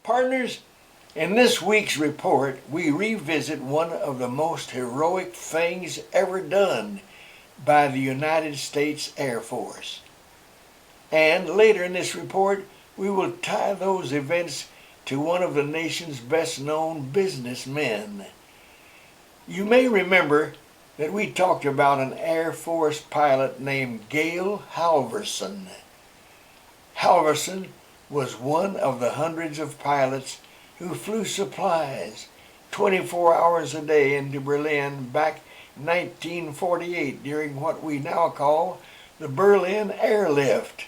Partners, in this week's report, we revisit one of the most heroic things ever done by the United States Air Force. And later in this report, we will tie those events to one of the nation's best-known businessmen. You may remember that we talked about an Air Force pilot named Gale Halvorson. Halvorson was one of the hundreds of pilots who flew supplies 24 hours a day into Berlin back in 1948 during what we now call the Berlin Airlift.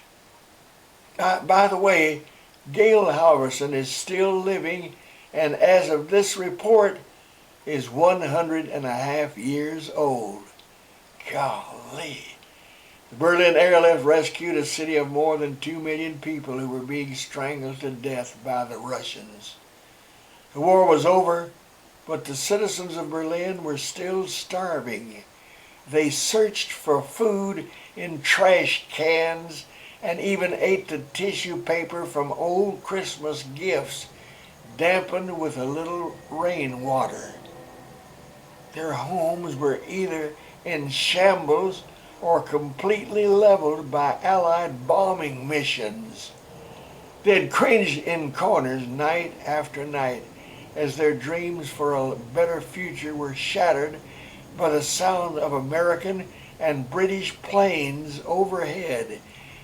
By the way, Gale Halvorson is still living and as of this report is 100.5 years old. Golly. The Berlin Airlift rescued a city of more than 2 million people who were being strangled to death by the Russians. The war was over, but the citizens of Berlin were still starving. They searched for food in trash cans and even ate the tissue paper from old Christmas gifts, dampened with a little rainwater. Their homes were either in shambles or completely leveled by Allied bombing missions. They'd cringe in corners night after night as their dreams for a better future were shattered by the sound of American and British planes overhead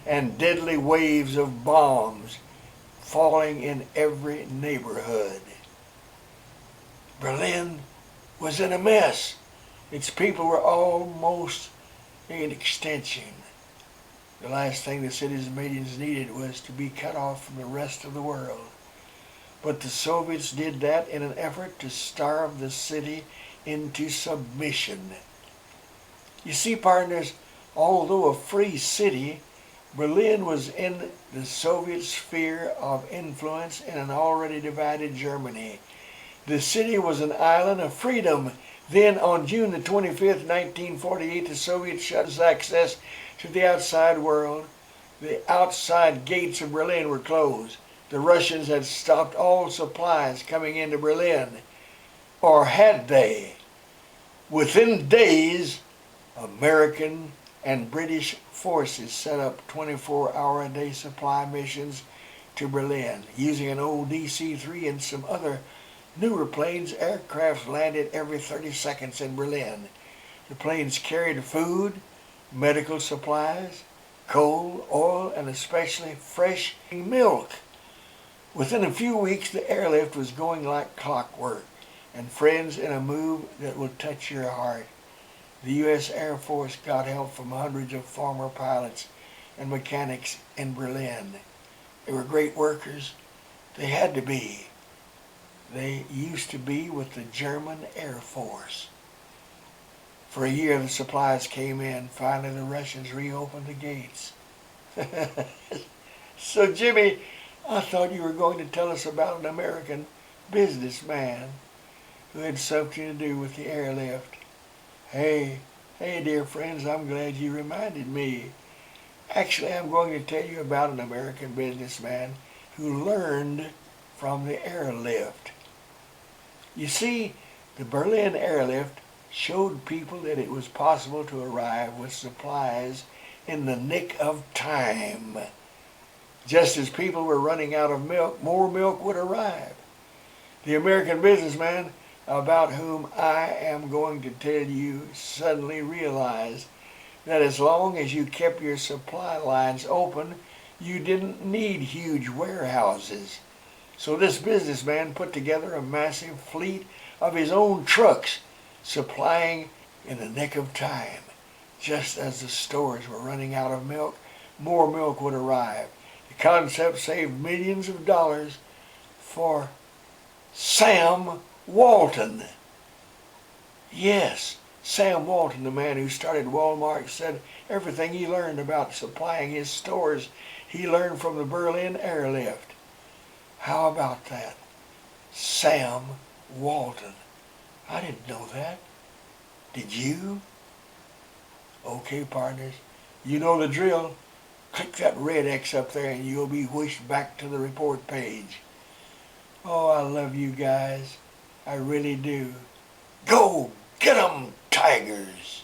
and deadly waves of bombs falling in every neighborhood. Berlin was in a mess. Its people were almost in extinction. The last thing the city's millions needed was to be cut off from the rest of the world. But the Soviets did that in an effort to starve the city into submission. You see, partners, although a free city, Berlin was in the Soviet sphere of influence in an already divided Germany. The city was an island of freedom. Then on June the 25th, 1948, the Soviets shut access to the outside world. The outside gates of Berlin were closed. The Russians had stopped all supplies coming into Berlin. Or had they? Within days, American and British forces set up 24-hour-a-day supply missions to Berlin. Using an old DC-3 and some other newer planes, aircraft landed every 30 seconds in Berlin. The planes carried food, medical supplies, coal, oil, and especially fresh milk. Within a few weeks, the airlift was going like clockwork. And friends, in a move that will touch your heart, the U.S. Air Force got help from hundreds of former pilots and mechanics in Berlin. They were great workers. They had to be. They used to be with the German Air Force. For a year, the supplies came in. Finally, the Russians reopened the gates. So, Jimmy, I thought you were going to tell us about an American businessman who had something to do with the airlift. Hey, dear friends, I'm glad you reminded me. Actually, I'm going to tell you about an American businessman who learned from the airlift. You see, the Berlin Airlift showed people that it was possible to arrive with supplies in the nick of time. Just as people were running out of milk, more milk would arrive. The American businessman about whom I am going to tell you suddenly realized that as long as you kept your supply lines open, you didn't need huge warehouses. So this businessman put together a massive fleet of his own trucks, supplying in the nick of time. Just as the stores were running out of milk, more milk would arrive. The concept saved millions of dollars for Sam Walton. Yes, Sam Walton, the man who started Walmart, said everything he learned about supplying his stores, he learned from the Berlin Airlift. How about that? Sam Walton. I didn't know that. Did you? Okay, partners, you know the drill. Click that red X up there and you'll be whooshed back to the report page. Oh, I love you guys. I really do. Go get 'em, Tigers!